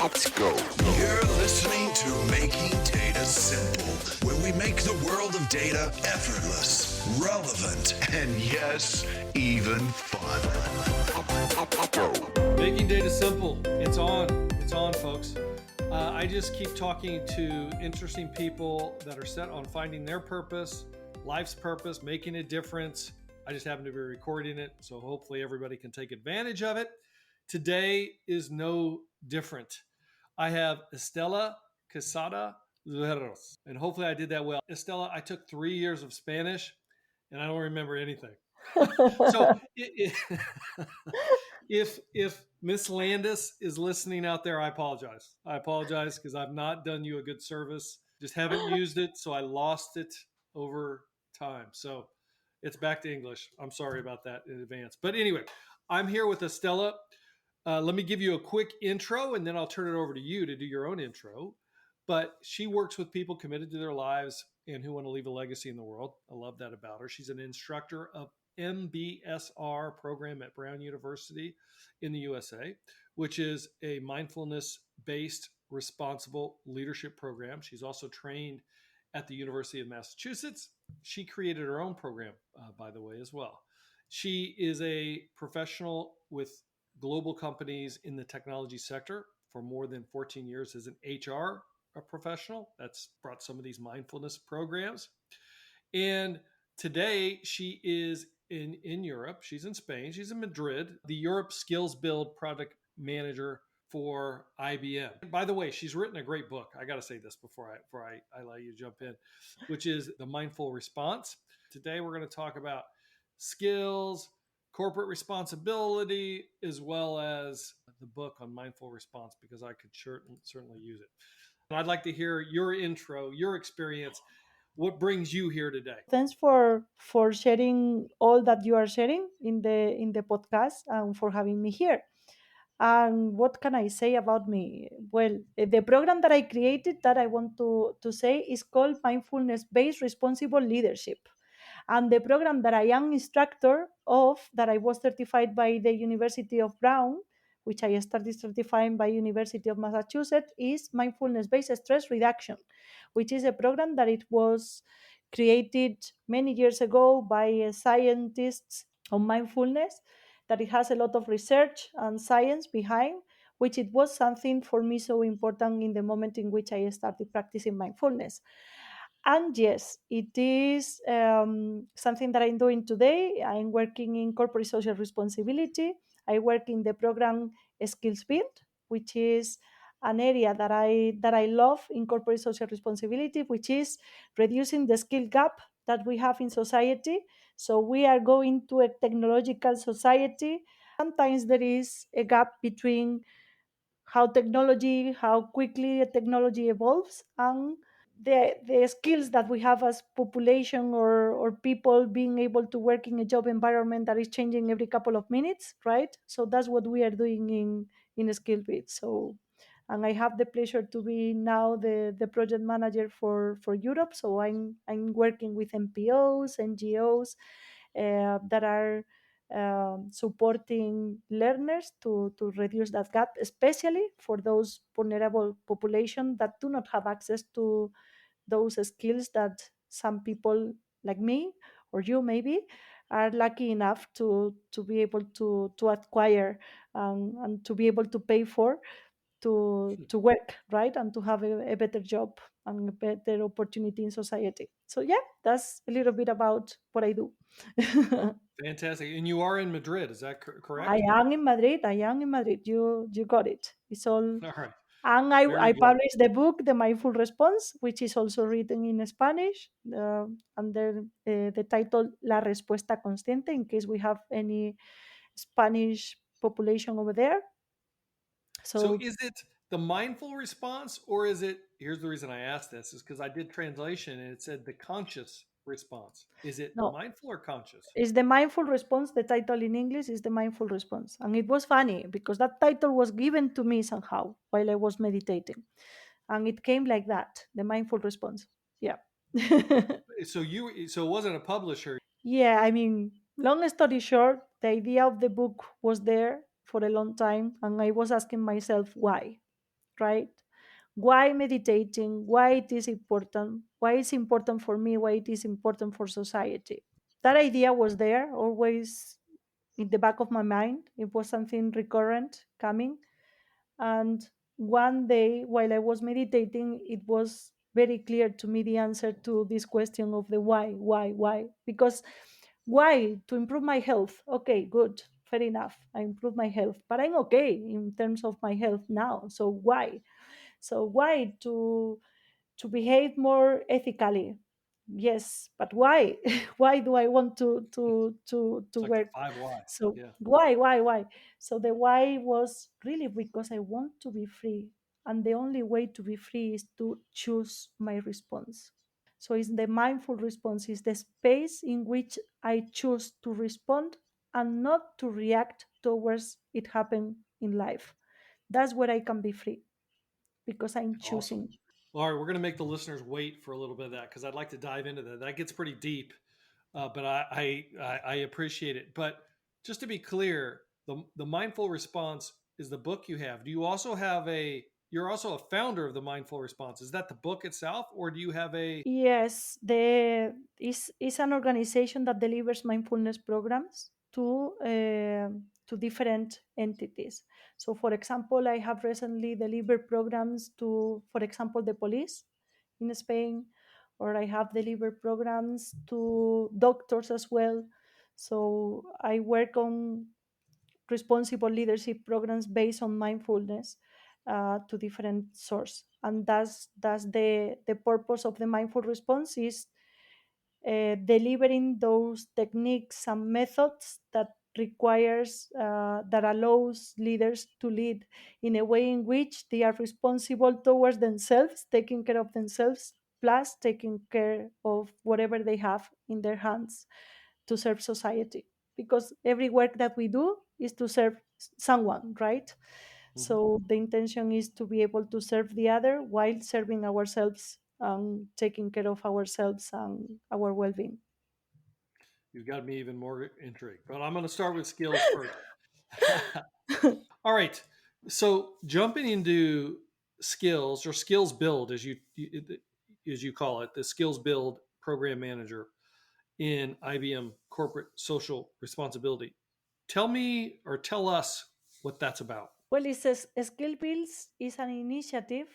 Let's go. You're listening to Making Data Simple, where we make the world of data effortless, relevant, and yes, even fun. Let's go. Making data simple. It's on. It's on, folks. I just keep talking to interesting people that are set on finding their purpose, life's purpose, making a difference. I just happen to be recording it, so hopefully everybody can take advantage of it. Today is no different. I have Estela Zuheros, and hopefully I did that well. Estela, I took 3 years of Spanish, and I don't remember anything. So if Miss Landis is listening out there, I apologize. I apologize because I've not done you a good service. Just haven't used it, so I lost it over time. So it's back to English. I'm sorry about that in advance. But anyway, I'm here with Estela. Let me give you a quick intro, and then I'll turn it over to you to do your own intro. But she works with people committed to their lives and who want to leave a legacy in the world. I love that about her. She's an instructor of MBSR program at Brown University in the USA, which is a mindfulness-based responsible leadership program. She's also trained at the University of Massachusetts. She created her own program, by the way, as well. She is a professional with global companies in the technology sector for more than 14 years as an HR professional. That's brought some of these mindfulness programs. And today she is in Europe. She's in Spain. She's in Madrid, the Europe Skills Build product manager for IBM. By the way, she's written a great book. I got to say this before I let you jump in, which is The Mindful Response. Today we're going to talk about skills, corporate responsibility, as well as the book on mindful response, because I could certainly use it. And I'd like to hear your intro, your experience. What brings you here today? Thanks for sharing all that you are sharing in the podcast and for having me here. And what can I say about me? Well, the program that I created that I want to say is called Mindfulness Based Responsible Leadership. And the program that I am instructor of, that I was certified by the University of Brown, which I started certifying by University of Massachusetts, is Mindfulness-Based Stress Reduction, which is a program that it was created many years ago by scientists on mindfulness, that it has a lot of research and science behind, which it was something for me so important in the moment in which I started practicing mindfulness. And yes, it is something that I'm doing today. I'm working in corporate social responsibility. I work in the program Skills Build, which is an area that I love in corporate social responsibility, which is reducing the skill gap that we have in society. So we are going to a technological society. Sometimes there is a gap between how quickly technology evolves, and the skills that we have as population or people being able to work in a job environment that is changing every couple of minutes, right? So that's what we are doing in Skillbit. So, and I have the pleasure to be now the project manager for Europe. So I'm working with NPOs, NGOs that are supporting learners to reduce that gap, especially for those vulnerable population that do not have access to those skills that some people like me or you maybe are lucky enough to be able to acquire, and to be able to pay for, to work, right, and to have a better job and a better opportunity in society. So yeah, that's a little bit about what I do. Fantastic. And you are in Madrid, is that I correct? am in Madrid. I am in Madrid. You got it. It's all. All right. And Very I good. published the book, The Mindful Response, which is also written in Spanish under the title La Respuesta Consciente, in case we have any Spanish population over there. So So is it the mindful response, or is it, here's the reason I asked this, is because I did translation and it said the conscious response. Is it no, mindful or conscious? it's The Mindful Response. The title in English is The Mindful Response. And it was funny because that title was given to me somehow while I was meditating. And it came like that, The Mindful Response. Yeah. So it wasn't a publisher. Yeah, I mean, long story short, the idea of the book was there for a long time, and I was asking myself why, right? Why meditating? Why it is important? Why it's important for me? Why it is important for society? That idea was there always in the back of my mind. It was something recurrent coming. And one day, while I was meditating, it was very clear to me the answer to this question of the why. Because why? To improve my health. Okay, good, fair enough. I improve my health, but I'm okay in terms of my health now. So why? So why to behave more ethically? Yes, but why? Why do I want to It's like the work? five whys. So Yeah. why? So the why was really because I want to be free, and the only way to be free is to choose my response. So it's the mindful response, is the space in which I choose to respond and not to react towards it happen in life. That's where I can be free because I'm Awesome. choosing. All right, we're going to make the listeners wait for a little bit of that because I'd like to dive into that. That gets pretty deep, but I appreciate it. But just to be clear, the mindful response is the book you have. Do you also have a? You're also a founder of the mindful response. Is that the book itself, or do you have a? Yes, the is an organization that delivers mindfulness programs to different entities. So, for example, I have recently delivered programs to, for example, the police in Spain, or I have delivered programs to doctors as well. So, I work on responsible leadership programs based on mindfulness to different source, and that's the purpose of the mindful response is delivering those techniques and methods that requires that allows leaders to lead in a way in which they are responsible towards themselves, taking care of themselves, plus taking care of whatever they have in their hands to serve society, because every work that we do is to serve someone, right? Mhm. So the intention is to be able to serve the other while serving ourselves and taking care of ourselves and our well-being. You've got me even more intrigued. But I'm going to start with skills first. All right. So jumping into skills or skills build, as you call it, the skills build program manager in IBM corporate social responsibility. Tell me or tell us what that's about. Well, it says Skill Builds is an initiative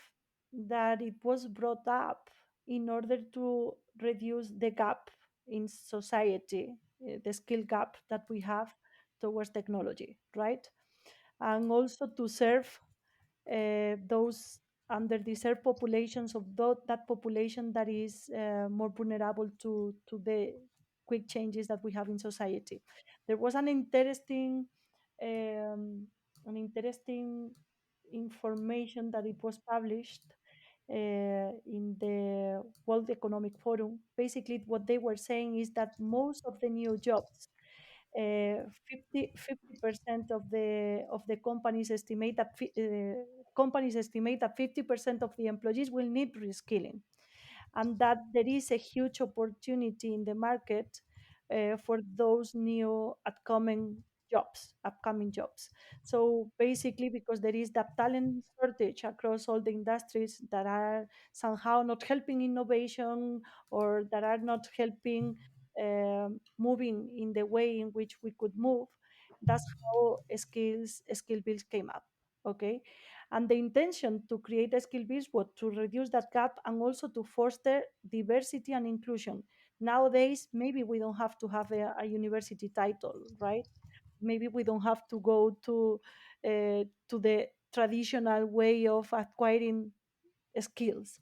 that it was brought up in order to reduce the gap in society, the skill gap that we have towards technology, right? And also to serve those underdeserved populations of that population that is more vulnerable to the quick changes that we have in society. There was um, an interesting information that it was published in the World Economic Forum. Basically, what they were saying is that most of the new jobs, 50% of the companies estimate that 50% of the employees will need reskilling, and that there is a huge opportunity in the market for those new upcoming jobs. So basically, because there is that talent shortage across all the industries that are somehow not helping innovation, or that are not helping moving in the way in which we could move. That's how skill bills came up. Okay, and the intention to create a skill bills was to reduce that gap and also to foster diversity and inclusion. Nowadays, maybe we don't have to have a university title, right? Maybe we don't have to go to the traditional way of acquiring skills.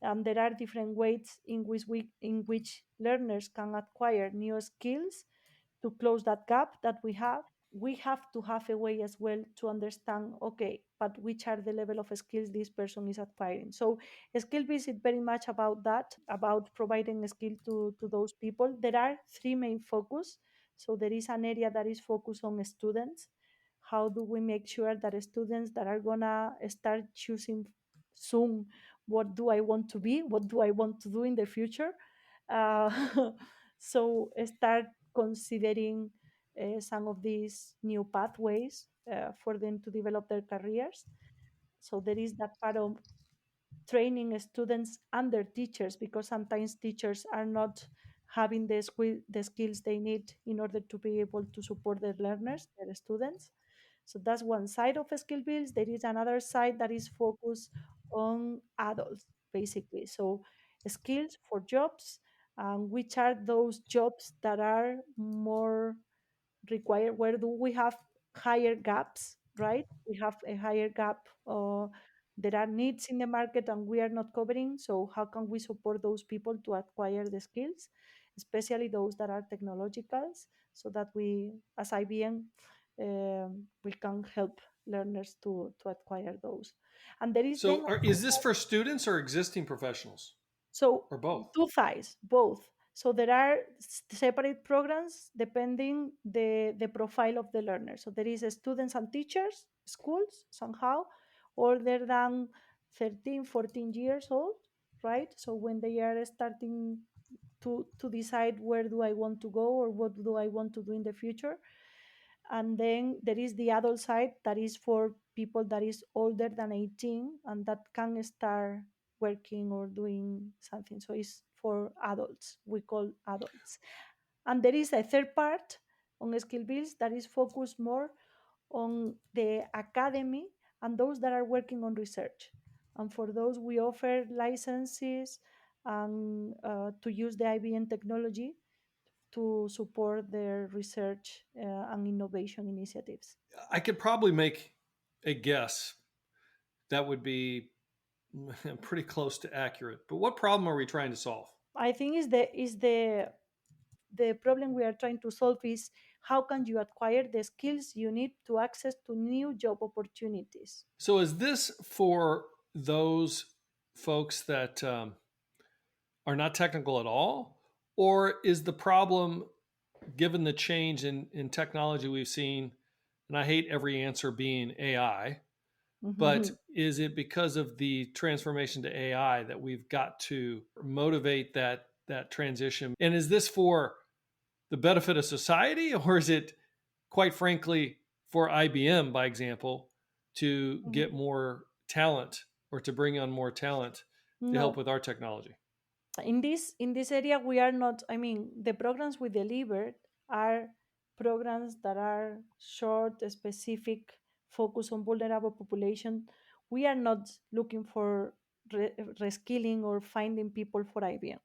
There are different ways in which learners can acquire new skills to close that gap that we have. We have to have a way as well to understand, okay, but which are the level of skills this person is acquiring. So skill base is very much about that, about providing a skill to those people. There are three main focus. So there is an area that is focused on students. How do we make sure that students that are gonna start choosing soon, what do I want to be, what do I want to do in the future, so start considering some of these new pathways for them to develop their careers. So there is that part of training students and their teachers, because sometimes teachers are not having the skills they need in order to be able to support their learners, their students. So that's one side of skill builds. There is another side that is focused on adults, basically. So skills for jobs, which are those jobs that are more require, where do we have higher gaps, right? We have a higher gap. There are needs in the market and we are not covering, so how can we support those people to acquire the skills, especially those that are technologicals, so that we as IBM, we can help learners to acquire those. And there is then So, is this for students or existing professionals so or both? two sides, both. So there are separate programs depending the profile of the learner. So there is students and teachers, schools somehow, older than 13, 14 years old, right? So when they are starting to decide where do I want to go or what do I want to do in the future. And then there is the adult side that is for people that is older than 18 and that can start working or doing something. So it's for adults, we call adults. And there is a third part on skill builds that is focused more on the academy and those that are working on research. And for those, we offer licenses and to use the IBM technology to support their research and innovation initiatives. I could probably make a guess that would be pretty close to accurate. But what problem are we trying to solve? I think is the problem we are trying to solve is how can you acquire the skills you need to access to new job opportunities. So, is this for those folks that are not technical at all? Or is the problem, given the change in technology we've seen, and I hate every answer being AI, but Mhm. is it because of the transformation to AI that we've got to motivate that transition? And is this for the benefit of society, or is it, quite frankly, for IBM, by example, to get Mhm. more talent or to bring on more talent to help No, with our technology? in this area we are not. I mean, the programs we delivered are programs that are short, specific, focus on vulnerable population. We are not looking for reskilling or finding people for IBM.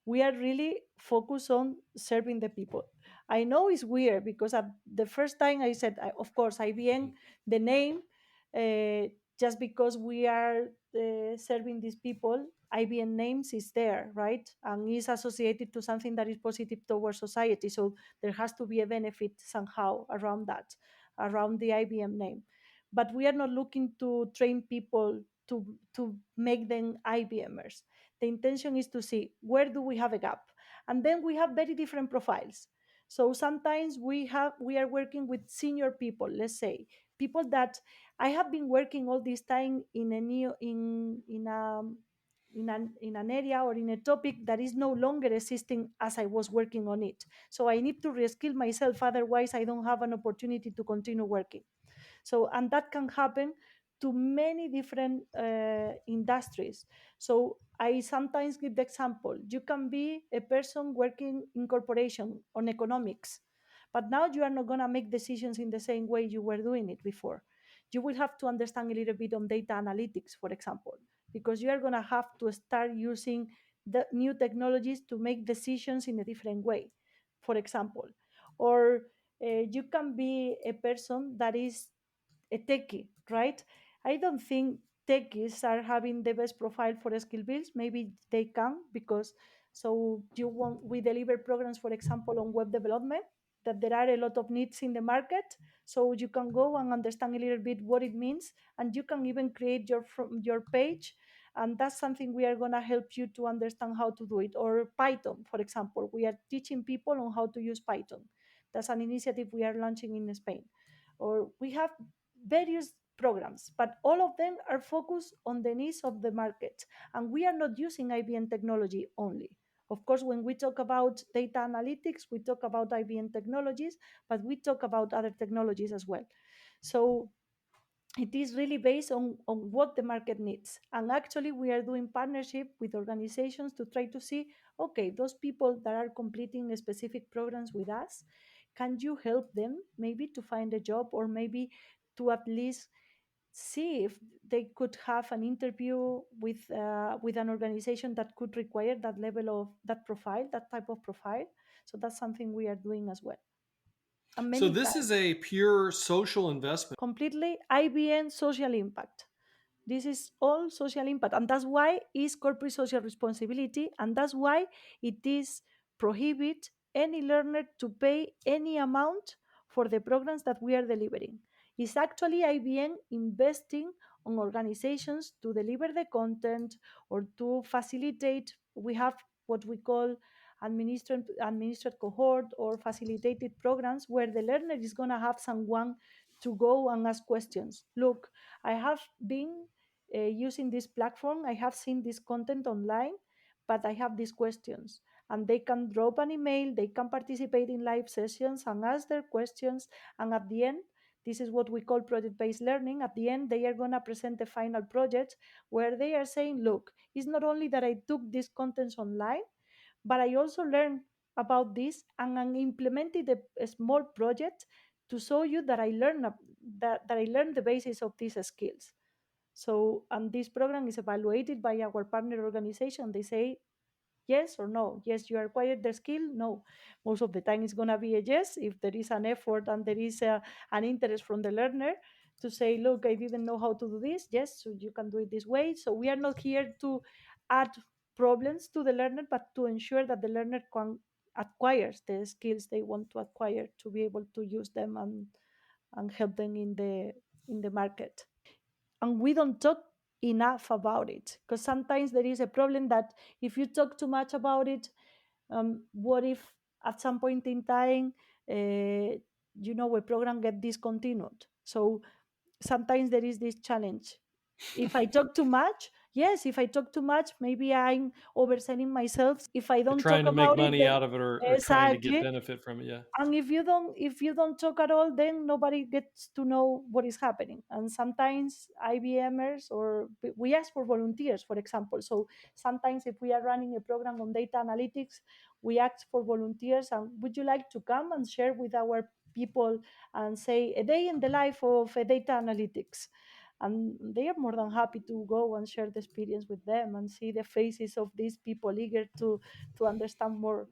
We are really focused on serving the people. I know it's weird because the first time I said, of course, IBM, the name, just because we are serving these people, IBM names is there, right? And is associated to something that is positive towards society. So there has to be a benefit somehow around that, around the IBM name. But we are not looking to train people to make them IBMers. The intention is to see where do we have a gap, and then we have very different profiles. So sometimes we are working with senior people, let's say people that I have been working all this time in a new in an area or in a topic that is no longer existing as I was working on it. So I need to reskill myself, otherwise I don't have an opportunity to continue working. So, and that can happen to many different industries. So I sometimes give the example, you can be a person working in corporation on economics, but now you are not going to make decisions in the same way you were doing it before. You will have to understand a little bit on data analytics, for example, because you are going to have to start using the new technologies to make decisions in a different way, for example. Or you can be a person that is a techie, right? I don't think techies are having the best profile for skill builds. Maybe they can, because so you want we deliver programs, for example, on web development, that there are a lot of needs in the market. So you can go and understand a little bit what it means, and you can even create your page. And that's something we are going to help you to understand how to do it. Or Python, for example, we are teaching people on how to use Python. That's an initiative we are launching in Spain. Or we have various programs, but all of them are focused on the needs of the market. And we are not using IBM technology only. Of course, when we talk about data analytics, we talk about IBM technologies, but we talk about other technologies as well. So it is really based on what the market needs. And actually, we are doing partnership with organizations to try to see, okay, those people that are completing specific programs with us, can you help them maybe to find a job, or maybe to at least see if they could have an interview with an organization that could require that level of that profile, that type of profile. So that's something we are doing as well. And So many this times, is a pure social investment. completely IBM social impact. This is all social impact, and that's why it's corporate social responsibility, and that's why it is prohibit any learner to pay any amount for the programs that we are delivering. It's actually IBM investing on organizations to deliver the content or to facilitate. We have what we call administered cohort or facilitated programs where the learner is going to have someone to go and ask questions. Look, I have been using this platform. I have seen this content online, but I have these questions. And they can drop an email, they can participate in live sessions and ask their questions. And at the end, this is what we call project based learning. At the end, they are going to present the final project where they are saying, look, it's not only that I took these contents online, but I also learned about this and I implemented a small project to show you that that I learned the basis of these skills. So, and this program is evaluated by our partner organization. They say yes or no. Yes, you acquired the skill. No, most of the time it's gonna be a yes if there is an effort and there is an interest from the learner to say, look, I didn't know how to do this. Yes, so you can do it this way. So we are not here to add problems to the learner, but to ensure that the learner can acquires the skills they want to acquire to be able to use them and help them in the market. And we don't talk enough about it, because sometimes there is a problem that if you talk too much about it, what if at some point in time, a program get discontinued? So sometimes there is this challenge. If I talk too much, yes, if I talk too much, maybe I'm overselling myself. If I They're don't talk trying to make about it, money then out of it, or trying to get exactly. benefit from it. Yeah. And if you don't talk at all, then nobody gets to know what is happening. And sometimes IBMers, or we ask for volunteers, for example. So sometimes if we are running a program on data analytics, we ask for volunteers, and would you like to come and share with our people and say a day in the life of a data analytics? And they are more than happy to go and share the experience with them and see the faces of these people eager to understand more,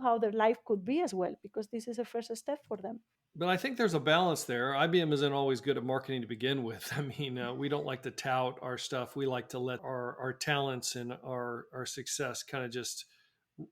how their life could be as well, because this is a first step for them. But I think there's a balance there. IBM isn't always good at marketing to begin with. I mean, we don't like to tout our stuff. We like to let our talents and our success kind of just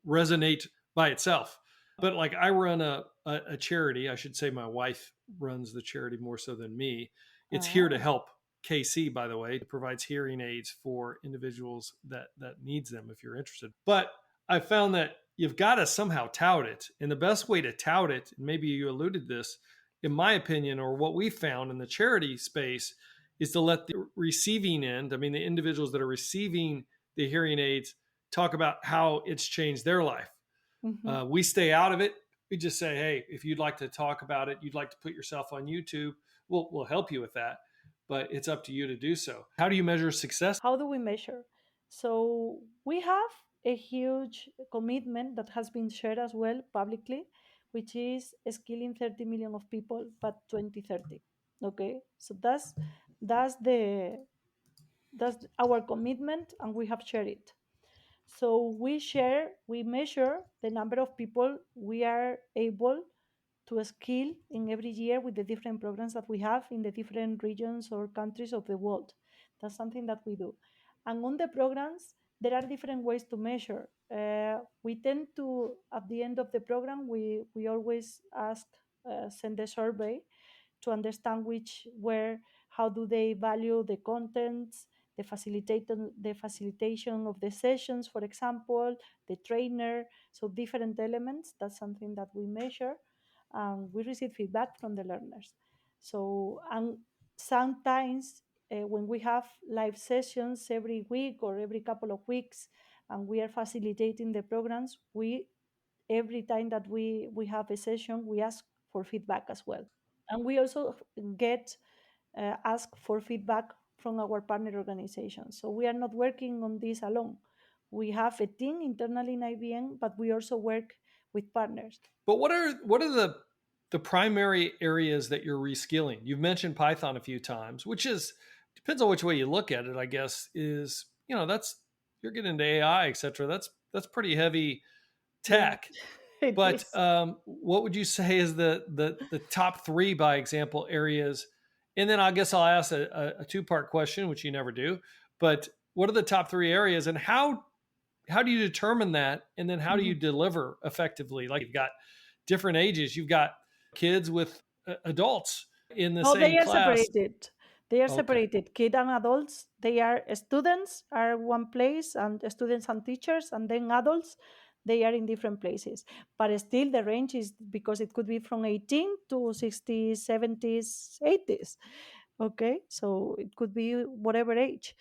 resonate by itself. But like I run a charity, I should say my wife runs the charity more so than me. It's here to Ah. help KC, by the way. It provides hearing aids for individuals that needs them if you're interested. But I found that you've got to somehow tout it. And the best way to tout it, and maybe you alluded this, in my opinion, or what we found in the charity space, is to let the receiving end, I mean, the individuals that are receiving the hearing aids, talk about how it's changed their life. Mhm. We stay out of it. We just say, hey, if you'd like to talk about it, you'd like to put yourself on YouTube, we'll help you with that. But it's up to you to do so. How do you measure success? How do we measure? So we have a huge commitment that has been shared as well publicly, which is skilling 30 million of people by 2030. Okay, so that's our commitment, and we have shared it. So we measure the number of people we are able to skill in every year with the different programs that we have in the different regions or countries of the world. That's something that we do. And on the programs, there are different ways to measure. We tend to, at the end of the program, we always send a survey to understand how do they value the contents, the facilitation of the sessions, for example, the trainer, so different elements. That's something that we measure, and we receive feedback from the learners. So, and sometimes when we have live sessions every week or every couple of weeks, and we are facilitating the programs, we every time that we have a session, we ask for feedback as well. And we also get ask for feedback from our partner organizations. So we are not working on this alone. We have a team internally in IBM, but we also work with partners. But what are the primary areas that you're reskilling? You've mentioned Python a few times, which is depends on which way you look at it. I guess is that's you're getting into AI, etc. That's pretty heavy Yeah, tech. it But is. what would you say is the top three, by example, areas? And then I guess I'll ask a two part question, which you never do. But what are the top three areas, and how do you determine that, and then how do you Mhm. deliver effectively? Like you've got different ages, you've got kids with adults in the No, they same are class. separated. They are Okay, separated. Kid and adults, they are students are one place, and students and teachers, and then adults, they are in different places. But still, the range is because it could be from 18 to 60s, 70s, 80s. Okay, so it could be whatever age.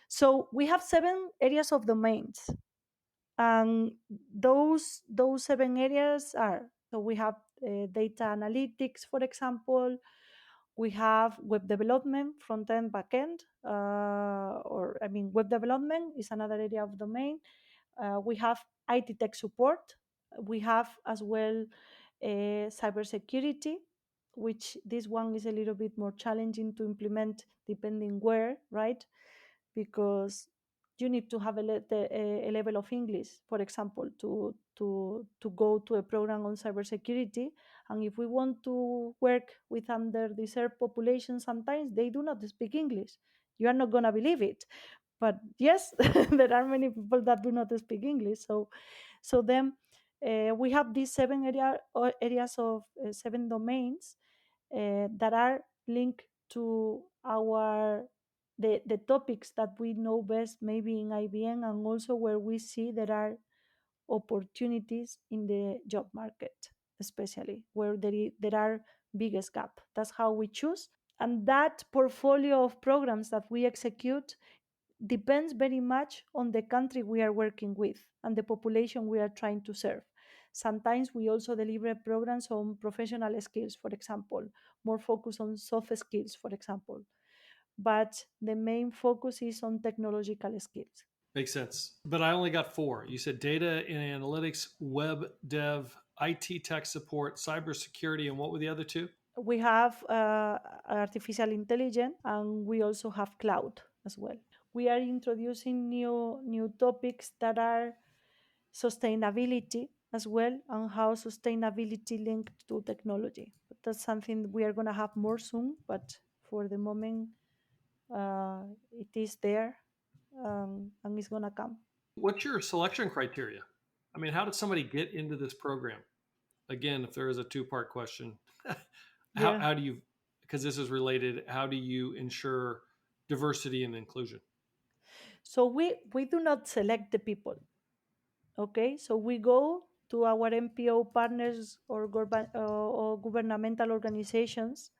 So we have 7 areas of domains, and those 7 areas are, so we have data analytics, for example. We have web development, front end, back end, or I mean, web development is another area of domain. We have IT tech support. We have as well cybersecurity, which this one is a little bit more challenging to implement depending where, right? Because you need to have a level of English, for example, to go to a program on cybersecurity. And if we want to work with underdeserved populations, sometimes they do not speak English. You are not going to believe it, but yes, there are many people that do not speak English. So then we have these areas of 7 domains that are linked to the topics that we know best, maybe in IBM, and also where we see there are opportunities in the job market, especially where there are biggest gap. That's how we choose. And that portfolio of programs that we execute depends very much on the country we are working with and the population we are trying to serve. Sometimes we also deliver programs on professional skills, for example, more focus on soft skills, for example. But the main focus is on technological skills. makes sense. But I only got four. You said data and analytics, web dev, IT tech support, cybersecurity, and what were the other two? We have artificial intelligence, and we also have cloud as well. We are introducing new topics that are sustainability as well, and how sustainability linked to technology. But that's something we are going to have more soon, but for the moment it is there, and it's going to come. What's your selection criteria? I mean, how did somebody get into this program? Again, if there is a two-part question, Yeah. how do you, because this is related, how do you ensure diversity and inclusion? So we do not select the people. Okay, so we go to our MPO partners or governmental organizations,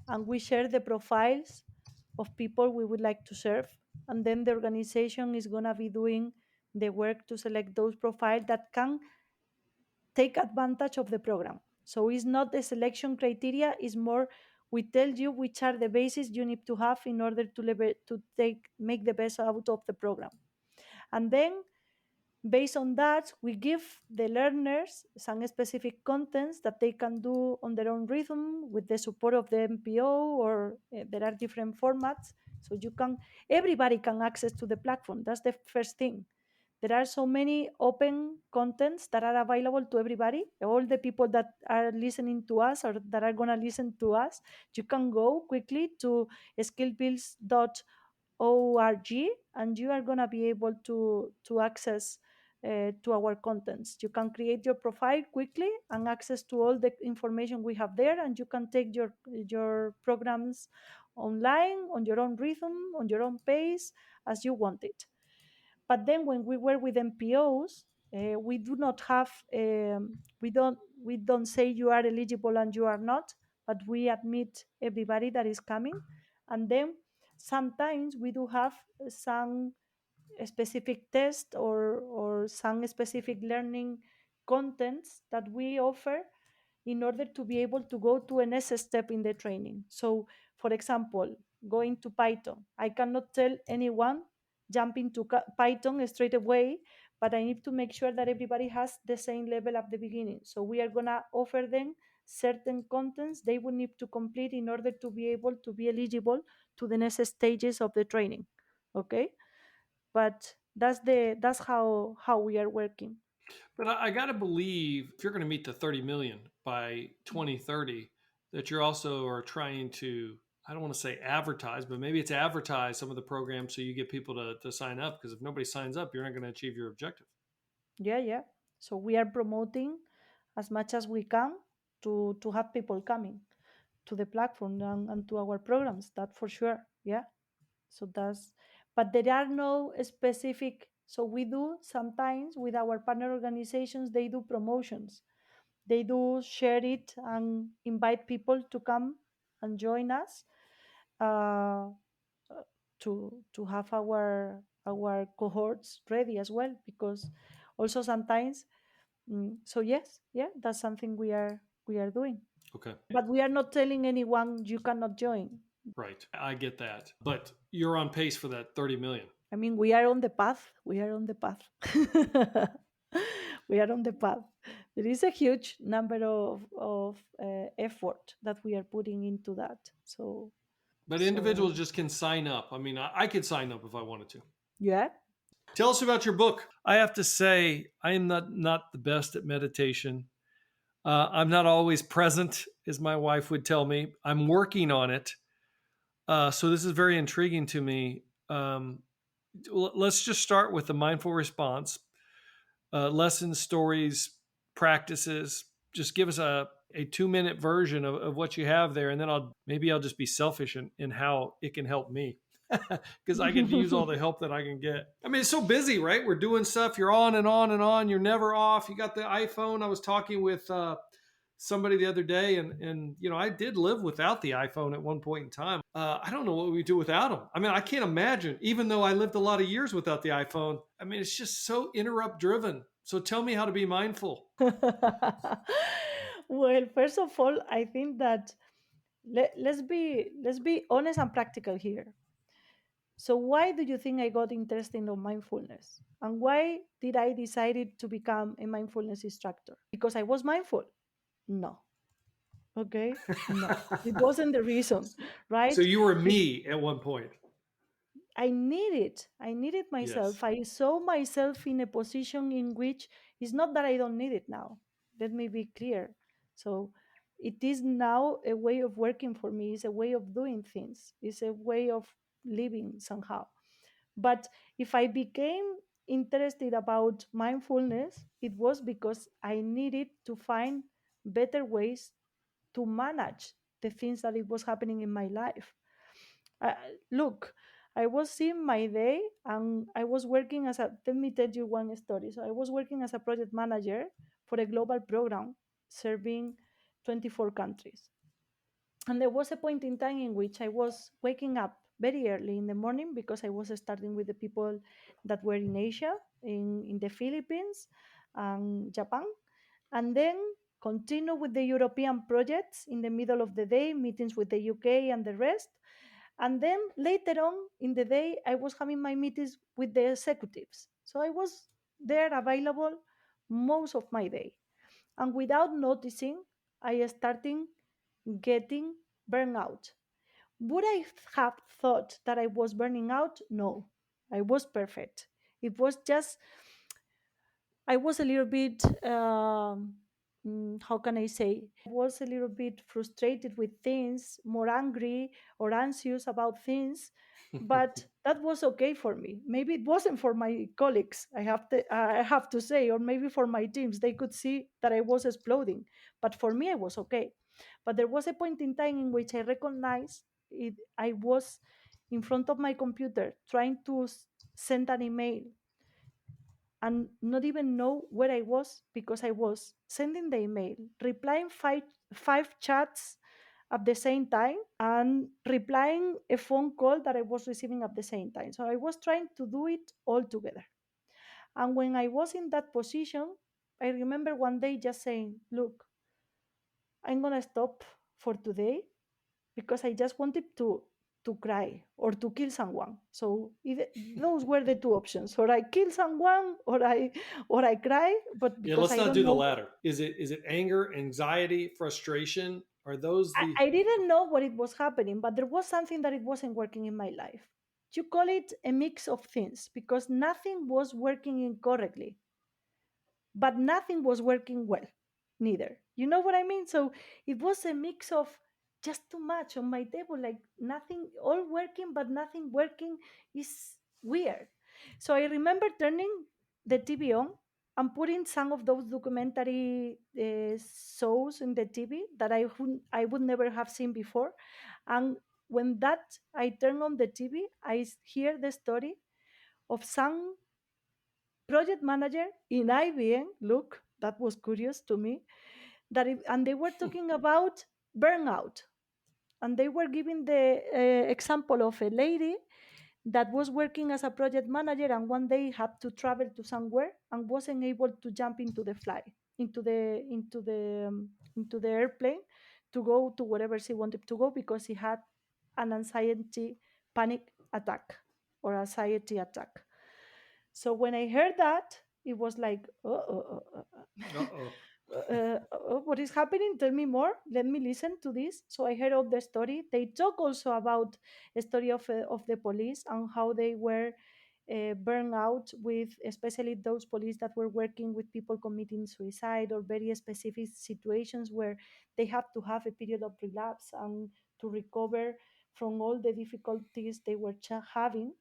and we share the profiles of people we would like to serve. And then the organization is going to be doing the work to select those profiles that can take advantage of the program. So it's not the selection criteria, it's more we tell you which are the bases you need to have in order to make the best out of the program. And then based on that, we give the learners some specific contents that they can do on their own rhythm with the support of the MPO, or there are different formats. So everybody can access to the platform. That's the first thing. There are so many open contents that are available to everybody. All the people that are listening to us or that are going to listen to us, you can go quickly to skillbuilds.org, and you are going to be able to access to our contents. You can create your profile quickly and access to all the information we have there, and you can take your programs online on your own rhythm, on your own pace, as you want it. But then when we work with MPOs, we do not have we don't say you are eligible and you are not, but we admit everybody that is coming. And then sometimes we do have some specific test or some specific learning contents that we offer in order to be able to go to a next step in the training. So, for example, going to Python, I cannot tell anyone jump into Python straight away, but I need to make sure that everybody has the same level at the beginning. So we are going to offer them certain contents they will need to complete in order to be able to be eligible to the next stages of the training. Okay, but that's how we are working. But I got to believe if you're going to meet the 30 million by 2030, that you're also are trying to, I don't want to say advertise, but maybe it's advertise some of the programs so you get people to sign up. Because if nobody signs up, you're not going to achieve your objective. Yeah, yeah. So we are promoting as much as we can to have people coming to the platform and to our programs. That for sure. Yeah. So that's, but there are no specific. So we do sometimes with our partner organizations, they do promotions. They do share it and invite people to come and join us, uh, to have our cohorts ready as well, because also sometimes. So yes, yeah, that's something we are doing. Okay. But we are not telling anyone you cannot join. Right. I get that. But you're on pace for that 30 million. I mean, we are on the path. We are on the path. We are on the path. There is a huge number of effort that we are putting into that. But individuals So just can sign up. I mean, I could sign up if I wanted to. yeah. Tell us about your book. I have to say, I am not the best at meditation. I'm not always present, as my wife would tell me. I'm working on it. So this is very intriguing to me. Let's just start with the mindful response. Lessons, stories, practices. Just give us a 2-minute version of what you have there, and then I'll just be selfish in how it can help me. Because I can use all the help that I can get. I mean, it's so busy, right? We're doing stuff. You're on and on and on. You're never off. You got the iPhone. I was talking with somebody the other day, and I did live without the iPhone at one point in time. I don't know what we do without them. I mean, I can't imagine. Even though I lived a lot of years without the iPhone, I mean, it's just so interrupt driven. So tell me how to be mindful. Well, first of all, I think that let's be honest and practical here. So why do you think I got interested in mindfulness? And why did I decided to become a mindfulness instructor? Because I was mindful? No. Okay? No. It wasn't the reason, So right? you were It, me at one point. I needed Yes. myself. I saw myself in a position in which it's not that I don't need it now. Let me be clear. So it is now a way of working for me. It's a way of doing things. It's a way of living somehow. But if I became interested about mindfulness, it was because I needed to find better ways to manage the things that it was happening in my life. Look, I was in my day and I was working as a, let me tell you one story. So I was working as a project manager for a global program serving 24 countries. And there was a point in time in which I was waking up very early in the morning because I was starting with the people that were in Asia, in the Philippines and Japan, and then continue with the European projects in the middle of the day, meetings with the UK and the rest. And then later on in the day, I was having my meetings with the executives. So I was there available most of my day. And without noticing, I started getting burnout. Would I have thought that I was burning out? No, I was perfect. It was just, I was a little bit, how can I say? I was a little bit frustrated with things, more angry or anxious about things, but that was okay for me. Maybe it wasn't for my colleagues, I have to say, or maybe for my teams. They could see that I was exploding, but for me, I was okay. But there was a point in time in which I recognized it. I was in front of my computer trying to send an email and not even know where I was because I was sending the email, replying five chats at the same time, and replying a phone call that I was receiving at the same time. So I was trying to do it all together. And when I was in that position, I remember one day just saying, look, I'm gonna stop for today because I just wanted to cry or to kill someone. So those were the two options: or I kill someone, or I cry. But Yeah, because let's I not don't do the know, latter. Is it anger, anxiety, frustration? Are those the I didn't know what it was happening, but there was something that it wasn't working in my life. You call it a mix of things because nothing was working incorrectly, but nothing was working well neither. You know what I mean? So it was a mix of just too much on my table, like nothing all working but nothing working. Is weird. So I remember turning the TV on and putting some of those documentary shows in the TV that I would never have seen before. And when that I turn on the TV, hear the story of some project manager in IBM. Look, that was curious to me. And they were talking about burnout, and they were giving the example of a lady that was working as a project manager, and one day had to travel to somewhere and wasn't able to jump into the fly into the airplane to go to wherever she wanted to go because she had an anxiety panic attack or anxiety attack. So when I heard that, it was like, uh-oh. what is happening? Tell me more. Let me listen to this. So I heard of the story. They talk also about a story of the police and how they were burned out with, especially those police that were working with people committing suicide or very specific situations where they have to have a period of relapse and to recover from all the difficulties they were having.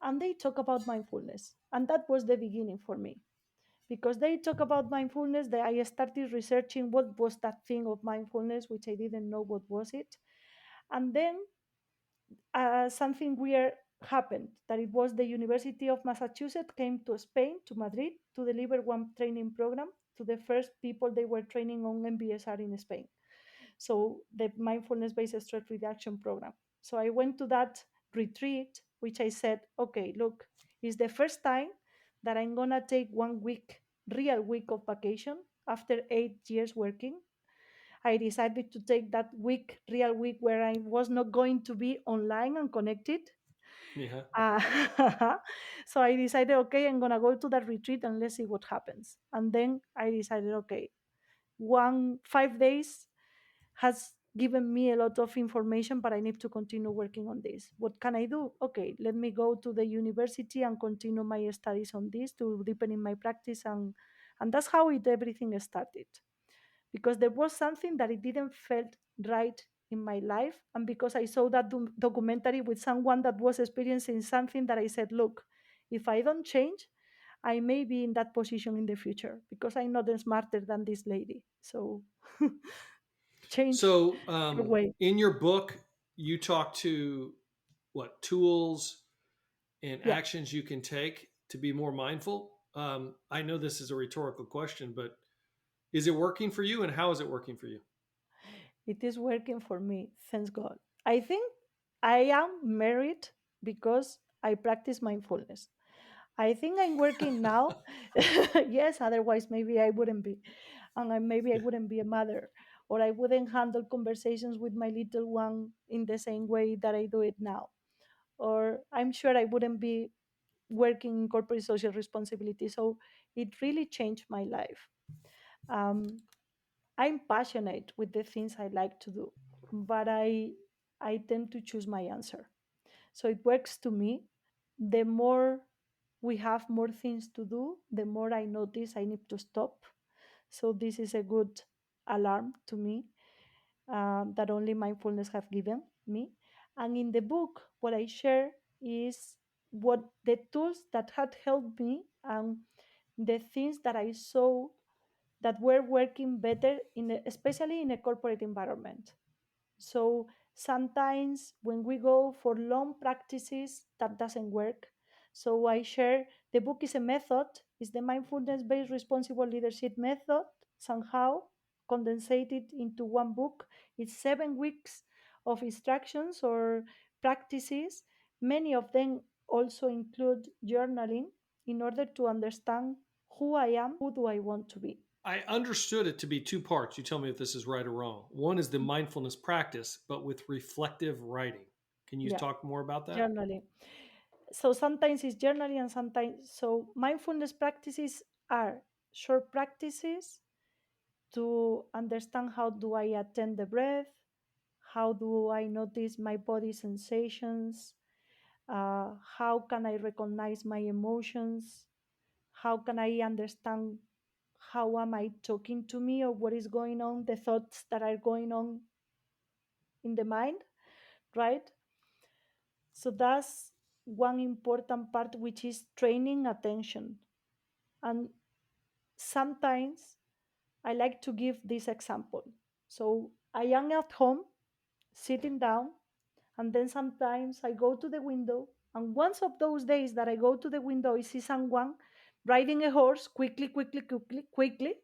And they talk about mindfulness, and that was the beginning for me because they talk about mindfulness. That I started researching what was that thing of mindfulness, which I didn't know what was it. And then something weird happened, that it was the University of Massachusetts came to Spain, to Madrid, to deliver one training program to the first people they were training on MBSR in Spain. So the mindfulness based stress reduction program. So I went to that retreat, which I said, okay, look, it's the first time that I'm gonna take 1 week, real week of vacation after 8 years working. I decided to take that week, real week, where I was not going to be online and connected. Yeah. So I decided, okay, I'm gonna go to that retreat and let's see what happens. And then I decided, okay, 5 days has given me a lot of information, but I need to continue working on this. What can I do? Okay, let me go to the university and continue my studies on this to deepen in my practice, and that's how everything started. Because there was something that it didn't felt right in my life, and because I saw that documentary with someone that was experiencing something, that I said, look, if I don't change, I may be in that position in the future because I'm not smarter than this lady. So change So, your way. in your book, you talk to what tools and Yeah, actions you can take to be more mindful. I know this is a rhetorical question, but is it working for you, and how is it working for you? it is working for me. Thanks God. I think I am married because I practice mindfulness. I think I'm working now. Yes, otherwise maybe I wouldn't be, and maybe I Yeah. wouldn't be a mother, or I wouldn't handle conversations with my little one in the same way that I do it now, or I'm sure I wouldn't be working in corporate social responsibility. So it really changed my life. Um, I'm passionate with the things I like to do, but I tend to choose my answer. So it works to me. The more we have more things to do, the more I notice I need to stop. So this is a good alarm to me, that only mindfulness have given me. And in the book, what I share is what the tools that had helped me and the things that I saw that were working better especially in a corporate environment. So sometimes when we go for long practices, that doesn't work. So I share, the book is a method, is the mindfulness based responsible leadership method, somehow condensated into one book. It's 7 weeks of instructions or practices. Many of them also include journaling in order to understand who I am, who do I want to be. I understood it to be two parts. You tell me if this is right or wrong. One is the mindfulness practice, but with reflective writing. Can you Yeah, talk more about that? journaling. So sometimes it's journaling and sometimes so mindfulness practices are short practices to understand how do I attend the breath, how do I notice my body sensations, how can I recognize my emotions, how can I understand how am I talking to me or what is going on, the thoughts that are going on in the mind, right? So that's one important part, which is training attention. And sometimes I like to give this example. So I am at home sitting down, and then sometimes I go to the window. And once of those days that I go to the window, I see someone riding a horse quickly, quickly, quickly, quickly.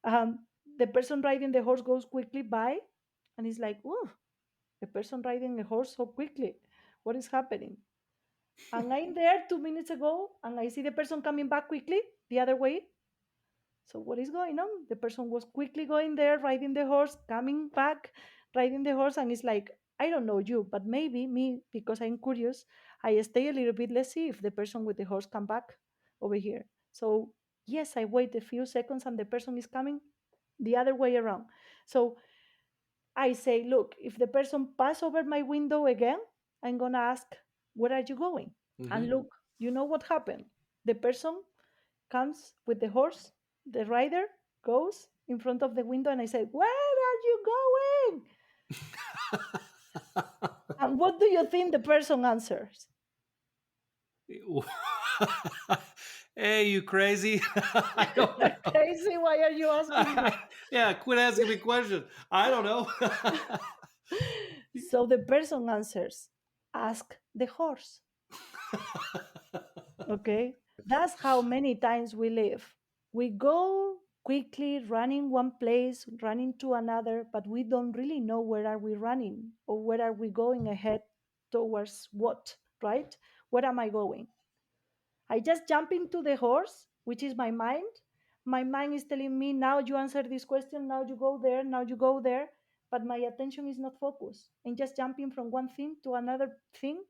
The person riding the horse goes quickly by, and it's like, oh, a person riding a horse so quickly. What is happening? And I'm there 2 minutes ago, and I see the person coming back quickly the other way. So what is going on? The person was quickly going there, riding the horse, coming back, riding the horse, and it's like, I don't know you, but maybe me, because I'm curious, I stay a little bit. Let's see if the person with the horse come back over here. So yes, I wait a few seconds, and the person is coming the other way around. So I say, look, if the person pass over my window again, I'm gonna ask, where are you going? And Hmm. look, you know what happened? The person comes with the horse, the rider goes in front of the window, and I say, where are you going? And what do you think the person answers? Hey, you crazy? I don't You're know. crazy. Why are you asking that? Yeah, quit asking me questions. I don't know. So the person answers, ask the horse. Okay. That's how many times we live. We go quickly running one place, running to another, but we don't really know where are we running or where are we going ahead towards what, right? Where am I going? I just jump into the horse, which is my mind. My mind is telling me, now you answer this question, now you go there, now you go there. But my attention is not focused. I'm just jumping from one thing to another thing.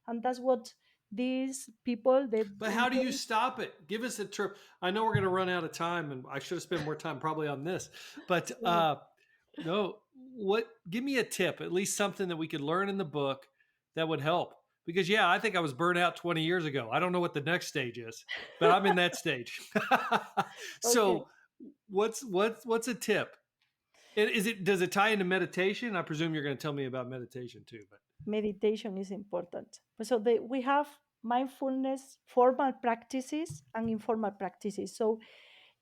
And that's what these people, the But how do you stop it? Give us a trip. I know we're going to run out of time, and I should have spent more time probably on this. But no, what? Give me a tip, at least something that we could learn in the book that would help. Because yeah, I think I was burned out 20 years ago. I don't know what the next stage is, but I'm in that stage. okay, So, what's a tip? Is it does it tie into meditation? I presume you're going to tell me about meditation too. But meditation is important. So we have mindfulness, formal practices and informal practices. So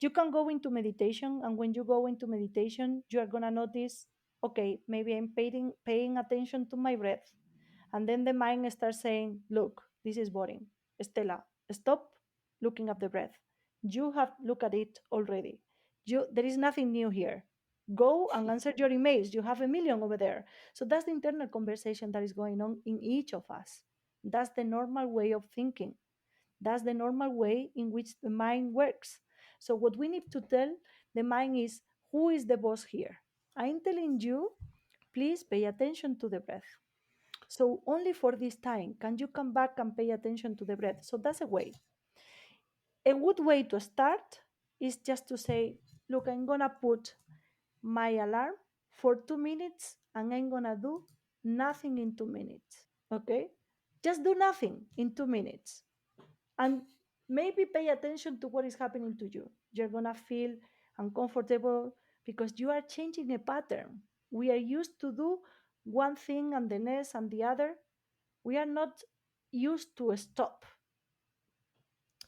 you can go into meditation, and when you go into meditation, you are going to notice, okay, maybe I'm paying attention to my breath. And then the mind starts saying, look, this is boring. Estela, stop looking at the breath. You have looked at it already. There is nothing new here. Go and answer your emails. You have a million over there. So that's the internal conversation that is going on in each of us. That's the normal way of thinking. That's the normal way in which the mind works. So what we need to tell the mind is, who is the boss here? I'm telling you, please pay attention to the breath. So only for this time can you come back and pay attention to the breath. So that's a way. A good way to start is just to say, look, I'm gonna put my alarm for 2 minutes, and I'm gonna do nothing in 2 minutes. Okay? Just do nothing in 2 minutes. And maybe pay attention to what is happening to you. You're gonna feel uncomfortable because you are changing a pattern. We are used to do one thing and the next and the other. We are not used to stop.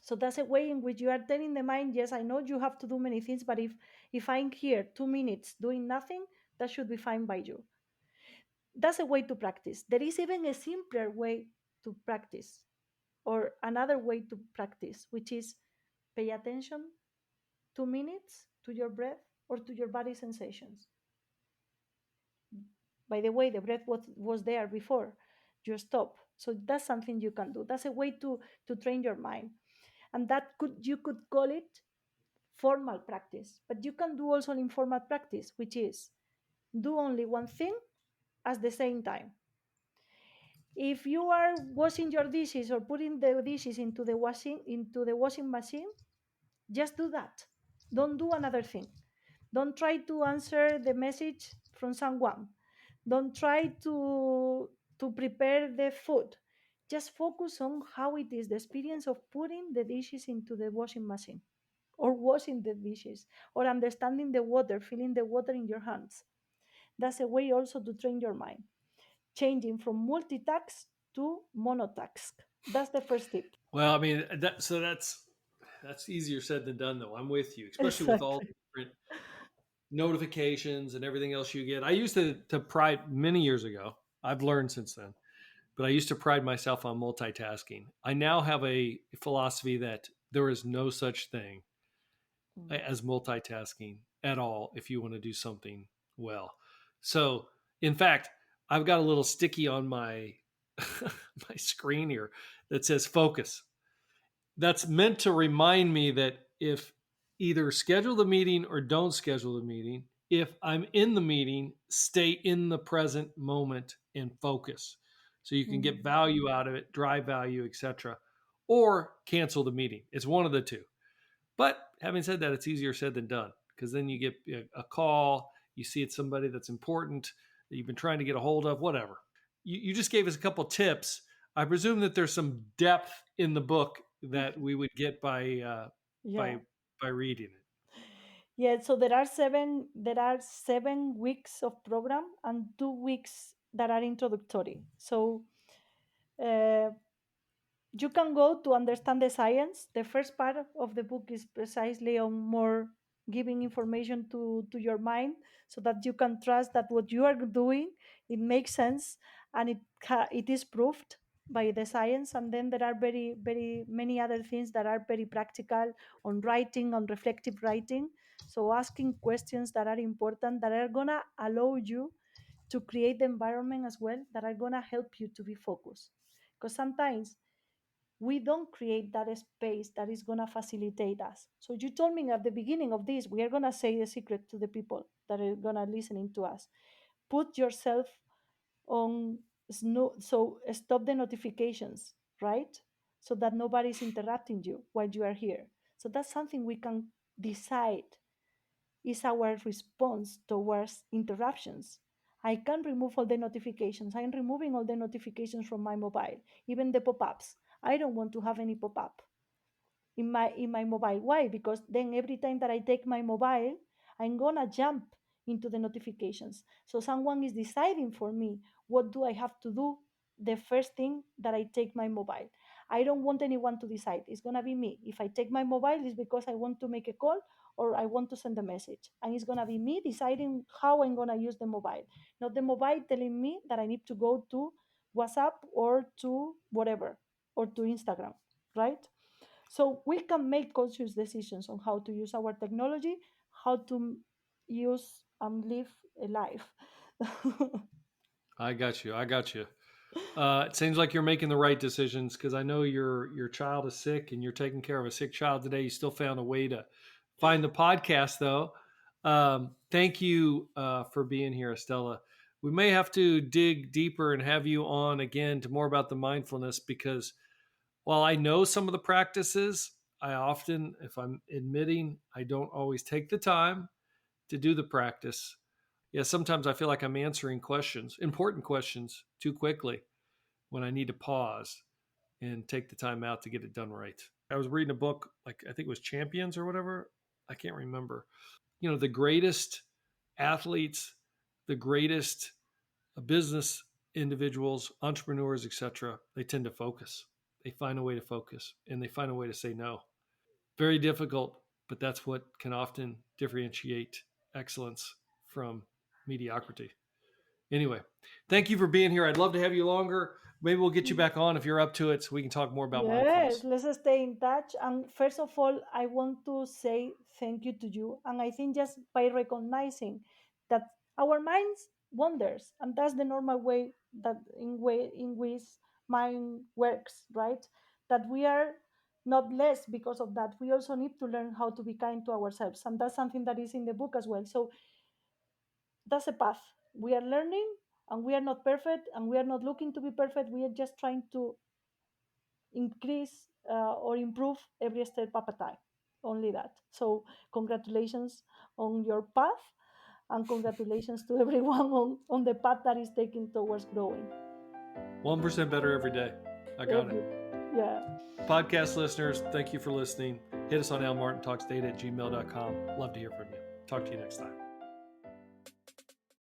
So that's a way in which you are telling the mind, yes, I know you have to do many things, but if I'm here 2 minutes doing nothing, that should be fine by you. That's a way to practice. There is even a simpler way to practice, or another way to practice, which is pay attention 2 minutes to your breath or to your body sensations. By the way, the breath was there before you stop. So that's something you can do. That's a way to train your mind. And that could you could call it formal practice. But you can do also an informal practice, which is do only one thing at the same time. If you are washing your dishes or putting the dishes into the washing machine, just do that. Don't do another thing. Don't try to answer the message from someone. Don't try to prepare the food. Just focus on how it is the experience of putting the dishes into the washing machine or washing the dishes or understanding the water, feeling the water in your hands. That's a way also to train your mind, changing from multitask to monotask. That's the first tip. Well, I mean, that's easier said than done, though. I'm with you, especially with all Exactly. the different notifications and everything else you get. I used to pride many years ago. I've learned since then, but I used to pride myself on multitasking. I now have a philosophy that there is no such thing Mm. as multitasking at all if you want to do something well. So, in fact, I've got a little sticky on my my screen here that says focus. That's meant to remind me that if either schedule the meeting or don't schedule the meeting, if I'm in the meeting, stay in the present moment and focus so you can get Mm. value out of it, drive value, etc. Or cancel the meeting. It's one of the two. But having said that, it's easier said than done because then you get a call, you see it's somebody that's important that you've been trying to get a hold of, whatever. You just gave us a couple tips. I presume that there's some depth in the book that we would get Yeah. by by reading it. Yeah, so there are 7 weeks of program and 2 weeks that are introductory. So uh, you can go to understand the science. The first part of the book is precisely on more giving information to your mind so that you can trust that what you are doing it makes sense and it is proved by the science. And then there are very many other things that are very practical on writing, on reflective writing, so asking questions that are important, that are gonna allow you to create the environment as well, that are gonna help you to be focused. Because sometimes we don't create that space that is going to facilitate us. So you told me at the beginning of this, we are going to say the secret to the people that are going to listening to us. Put yourself on so stop the notifications, right? So that nobody's interrupting you while you are here. So that's something we can decide is our response towards interruptions. I can remove all the notifications. I'm removing all the notifications from my mobile, even the pop-ups. I don't want to have any pop-up in my mobile. Why? Because then every time that I take my mobile, I'm gonna jump into the notifications. So someone is deciding for me what do I have to do the first thing that I take my mobile. I don't want anyone to decide. It's gonna be me. If I take my mobile, it's because I want to make a call or I want to send a message. And it's gonna be me deciding how I'm gonna use the mobile. Not the mobile telling me that I need to go to WhatsApp or to whatever or to Instagram, right? So we can make conscious decisions on how to use our technology, how to use and live a life. I got you. I got you. It seems like you're making the right decisions because I know your child is sick and you're taking care of a sick child today. You still found a way to find the podcast, though. Thank you for being here, Estela. We may have to dig deeper and have you on again to more about the mindfulness because while I know some of the practices, I often, if I'm admitting, I don't always take the time to do the practice. Yeah, sometimes I feel like I'm answering questions, important questions, too quickly when I need to pause and take the time out to get it done right. I was reading a book, like I think it was Champions or whatever. I can't remember. You know, the greatest athletes, the greatest business individuals, entrepreneurs, etc., they tend to focus. They find a way to focus and they find a way to say no. Very difficult, but that's what can often differentiate excellence from mediocrity. Anyway, thank you for being here. I'd love to have you longer. Maybe we'll get you back on if you're up to it so we can talk more about Yes, mindfulness. let's stay in touch. And first of all, I want to say thank you to you. And I think just by recognizing that our minds wanders, and that's the normal way that in which mind works, right? That we are not less because of that. We also need to learn how to be kind to ourselves. And that's something that is in the book as well. So that's a path. We are learning, and we are not perfect, and we are not looking to be perfect. We are just trying to increase or improve every step at a time. Only that. So congratulations on your path, and congratulations to everyone on the path that is taking towards growing. 1% better every day. I got it. Yeah. Podcast listeners, thank you for listening. Hit us on almartintalksdata@gmail.com. Love to hear from you. Talk to you next time.